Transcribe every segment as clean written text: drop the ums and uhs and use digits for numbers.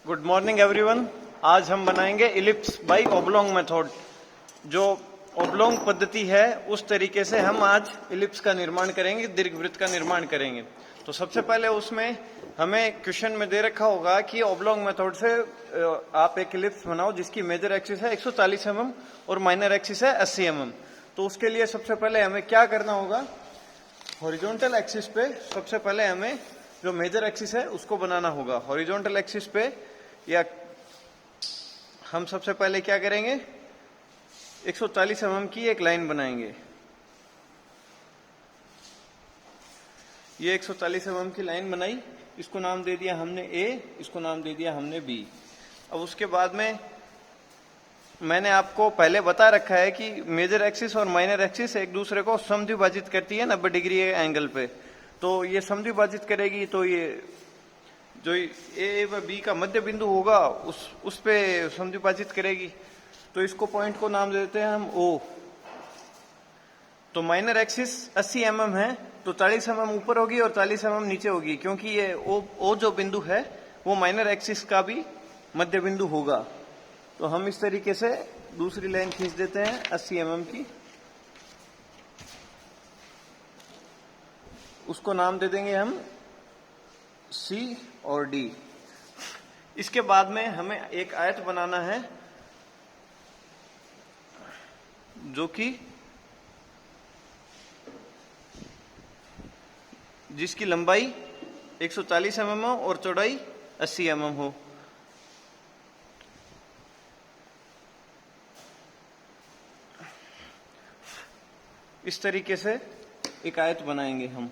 Good morning everyone. आज हम बनाएंगे इलिप्स बाय ओब्लोंग मेथड। जो ओब्लोंग पद्धति है उस तरीके से हम आज इलिप्स का निर्माण करेंगे, दीर्घवृत्त का निर्माण करेंगे। तो सबसे पहले उसमें हमें क्वेश्चन में दे रखा होगा कि ओब्लोंग मेथड से आप एक इलिप्स बनाओ जिसकी मेजर एक्सिस है 140 mm और माइनर एक्सिस है 80 mm। तो उसके लिए सबसे पहले हमें क्या करना होगा, हॉरिजॉन्टल एक्सिस पे सबसे पहले हमें जो मेजर एक्सिस है उसको बनाना होगा। हॉरिजॉन्टल एक्सिस पे या हम सबसे पहले क्या करेंगे, 140 mm की एक लाइन बनाएंगे। ये 140 mm की लाइन बनाई, इसको नाम दे दिया हमने ए, इसको नाम दे दिया हमने बी। अब उसके बाद में मैंने आपको पहले बता रखा है कि मेजर एक्सिस और माइनर एक्सिस एक दूसरे को समद्विभाजित करती है 90 डिग्री एंगल पे। तो ये समद्विभाजित करेगी, तो ये जो ए व बी का मध्य बिंदु होगा उस पे समद्विभाजित करेगी। तो इसको पॉइंट को नाम देते हैं हम ओ। तो माइनर एक्सिस 80 mm है, तो 40 mm ऊपर होगी और 40 mm नीचे होगी, क्योंकि ये ओ जो बिंदु है वो माइनर एक्सिस का भी मध्य बिंदु होगा। तो हम इस तरीके से दूसरी लाइन खींच देते हैं 80 mm की, उसको नाम दे देंगे हम सी और डी। इसके बाद में हमें एक आयत बनाना है जो कि जिसकी लंबाई 140 mm और चौड़ाई 80 mm हो। इस तरीके से एक आयत बनाएंगे हम।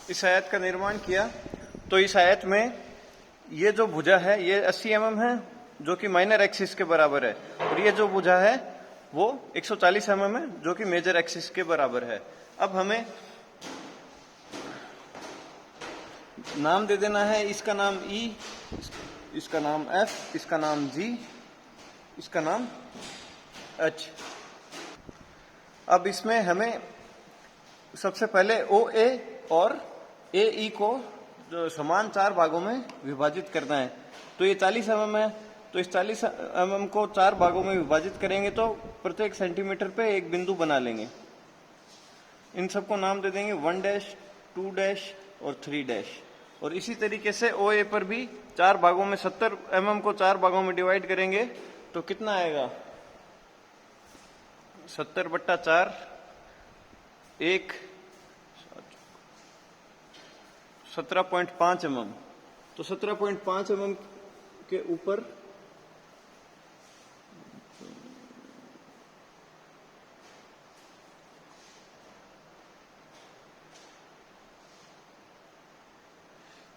इस आयत का निर्माण किया, तो इस आयत में ये जो भुजा है ये 80 mm है जो कि माइनर एक्सिस के बराबर है, और ये जो भुजा है वो 140 mm है जो कि मेजर एक्सिस के बराबर है। अब हमें नाम दे देना है, इसका नाम ई, इसका नाम एफ, इसका नाम जी, इसका नाम एच। अब इसमें हमें सबसे पहले ओ ए और ए ई को जो समान 4 भागों में विभाजित करना है। तो ये 40 mm है, तो इस 40 mm को 4 भागों में विभाजित करेंगे तो प्रत्येक सेंटीमीटर पे एक बिंदु बना लेंगे। इन सबको नाम दे देंगे 1 डैश, 2 डैश और 3 डैश। और इसी तरीके से ओ ए पर भी 4 भागों में 70 mm को 4 भागों में डिवाइड करेंगे तो कितना आएगा, 70/4 एक 17.5 mm। तो 17.5 mm के ऊपर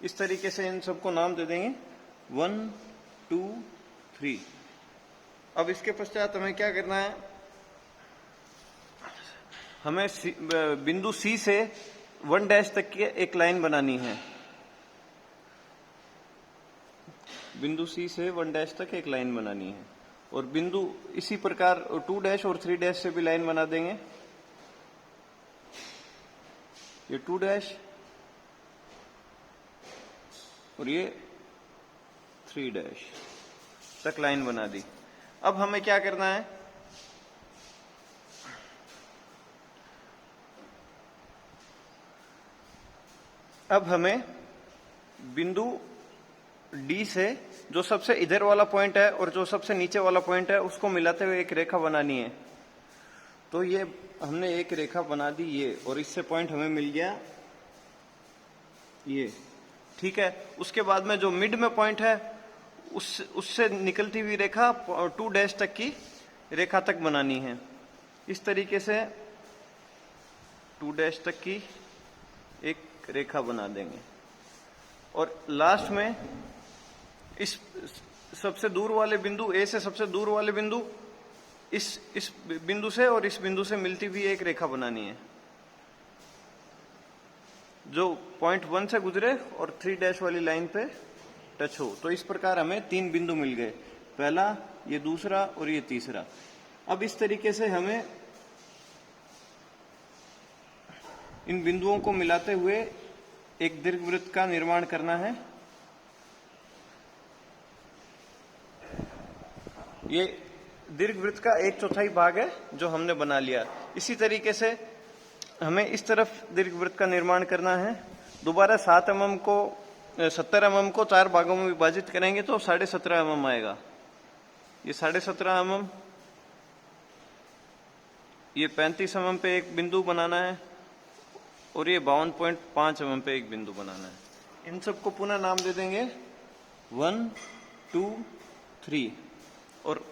इस तरीके से इन सबको नाम दे देंगे 1, 2, 3। अब इसके पश्चात हमें क्या करना है, हमें बिंदु सी से 1 डैश तक की एक लाइन बनानी है। बिंदु सी से 1 डैश तक एक लाइन बनानी है, और बिंदु इसी प्रकार 2 डैश और 3 डैश से भी लाइन बना देंगे। ये 2 डैश और ये 3 डैश तक लाइन बना दी। अब हमें क्या करना है, अब हमें बिंदु डी से जो सबसे इधर वाला पॉइंट है और जो सबसे नीचे वाला पॉइंट है उसको मिलाते हुए एक रेखा बनानी है। तो ये हमने एक रेखा बना दी ये, और इससे पॉइंट हमें मिल गया ये, ठीक है। उसके बाद में जो मिड में पॉइंट है उससे निकलती हुई रेखा 2 डैश तक की रेखा तक बनानी है। इस तरीके से 2 डैश तक की एक रेखा बना देंगे। और लास्ट में इस सबसे दूर वाले बिंदु ए से सबसे दूर वाले बिंदु इस बिंदु से और इस बिंदु से मिलती हुई एक रेखा बनानी है जो पॉइंट 1 से गुजरे और 3 डैश वाली लाइन पे टच हो। तो इस प्रकार हमें 3 बिंदु मिल गए, पहला, ये दूसरा और ये तीसरा। अब इस तरीके से हमें इन बिंदुओं को मिलाते हुए एक दीर्घवृत्त का निर्माण करना है। ये दीर्घवृत्त का 1/4 भाग है जो हमने बना लिया। इसी तरीके से हमें इस तरफ दीर्घवृत्त का निर्माण करना है। दोबारा 7 mm को 70 mm को 4 भागों में विभाजित करेंगे तो 17.5 mm आएगा। ये 17.5 mm, ये 35 mm पे एक बिंदु बनाना है और ये 52.5 mm पे एक बिंदु बनाना है। इन सबको पुनः नाम दे देंगे 1, 2, 3 और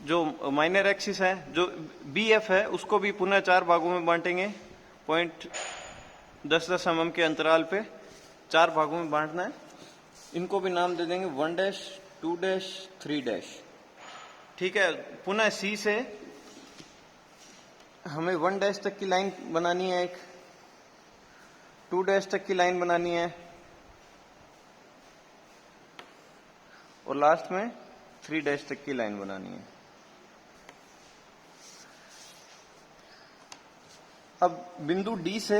जो माइनर एक्सिस है जो BF है उसको भी पुनः 4 भागों में बांटेंगे। पॉइंट 10-10 mm के अंतराल पे 4 भागों में बांटना है। इनको भी नाम दे देंगे 1 डैश, 2 डैश, 3 डैश। ठीक है, पुनः C से हमें 1 डैश तक की लाइन बनानी है, एक 2 डैश तक की लाइन बनानी है और लास्ट में 3 डैश तक की लाइन बनानी है। अब बिंदु D से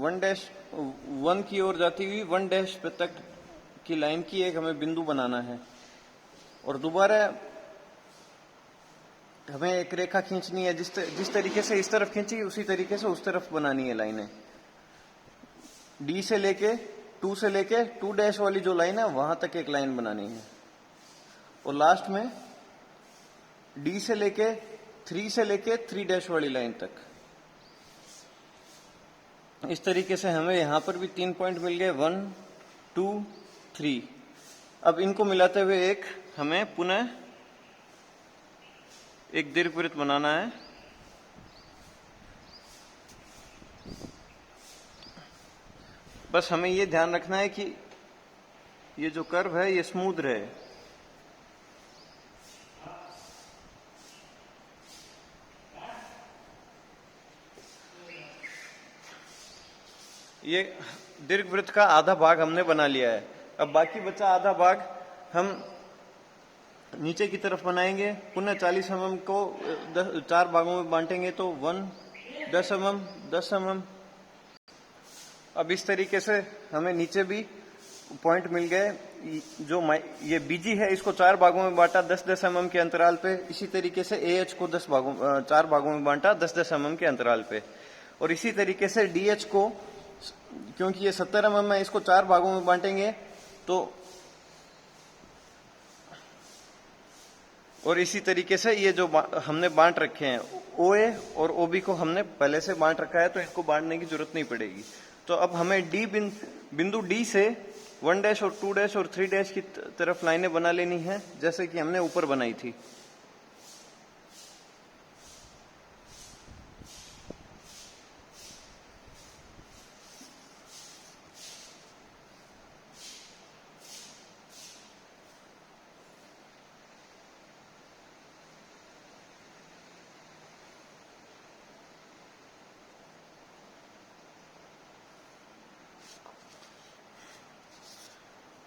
1 डैश 1 की ओर जाती हुई 1 डैश तक की लाइन की एक हमें बिंदु बनाना है और दोबारा हमें एक रेखा खींचनी है। जिस तरीके से इस तरफ खींची उसी तरीके से उस तरफ बनानी है लाइनें। D से लेके 2 से लेके 2 डैश वाली जो लाइन है वहां तक एक लाइन बनानी है और लास्ट में D से लेके 3 से लेके 3 डैश वाली लाइन तक। इस तरीके से हमें यहां पर भी 3 पॉइंट मिल गए, 1, 2, 3। अब इनको मिलाते हुए एक हमें पुनः एक दीर्घवृत्त बनाना है। बस हमें ये ध्यान रखना है कि ये जो कर्व है ये स्मूथ रहे। ये दीर्घवृत्त का आधा भाग हमने बना लिया है। अब बाकी बचा आधा भाग हम नीचे की तरफ बनाएंगे। पुनः 40 mm को 4 भागों में बांटेंगे तो 1, 10 mm, 10 mm। अब इस तरीके से हमें नीचे भी पॉइंट मिल गए। जो ये BG है इसको 4 भागों में बांटा 10-10 mm के अंतराल पे। इसी तरीके से AH को 4 भागों में बांटा 10-10 mm के अंतराल पे। और इसी तरीके से DH को, क्योंकि ये 70 mm है, इसको 4 भागों में बांटेंगे तो, और इसी तरीके से ये जो हमने बांट रखे हैं OA और OB को हमने पहले से बांट रखा है तो इनको बांटने की जरूरत नहीं पड़ेगी। तो अब हमें बिंदु D से 1 डैश और 2 डैश और 3 डैश की तरफ लाइनें बना लेनी है जैसे कि हमने ऊपर बनाई थी।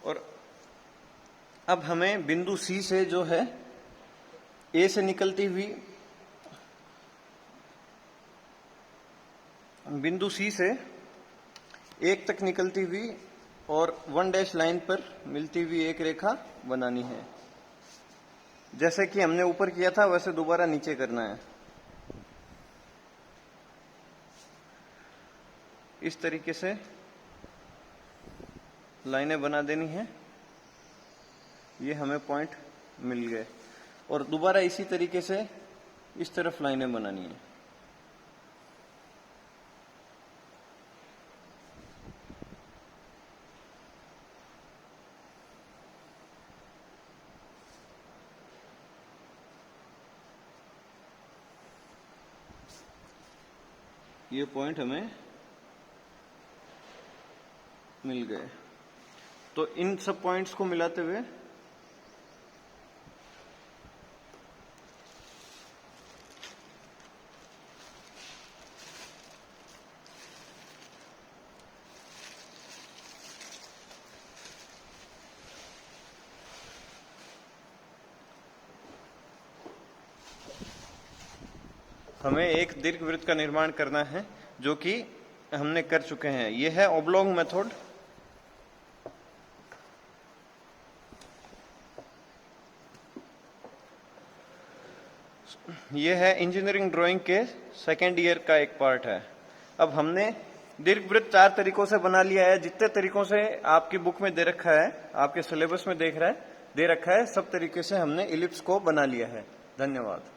और अब हमें बिंदु C से जो है A से निकलती हुई बिंदु C से 1 तक निकलती हुई और 1 डैश लाइन पर मिलती हुई एक रेखा बनानी है। जैसे कि हमने ऊपर किया था वैसे दोबारा नीचे करना है। इस तरीके से लाइनें बना देनी है। ये हमें पॉइंट मिल गए और दोबारा इसी तरीके से इस तरफ लाइनें बनानी है। ये पॉइंट हमें मिल गए। तो इन सब पॉइंट्स को मिलाते हुए हमें एक दीर्घवृत्त का निर्माण करना है, जो कि हमने कर चुके हैं। यह है ओब्लॉन्ग मेथड। यह है इंजीनियरिंग ड्राइंग के सेकेंड ईयर का एक पार्ट है। अब हमने दीर्घवृत्त 4 तरीकों से बना लिया है। जितने तरीकों से आपकी बुक में दे रखा है, आपके सिलेबस में दे रखा है, सब तरीके से हमने इलिप्स को बना लिया है। धन्यवाद।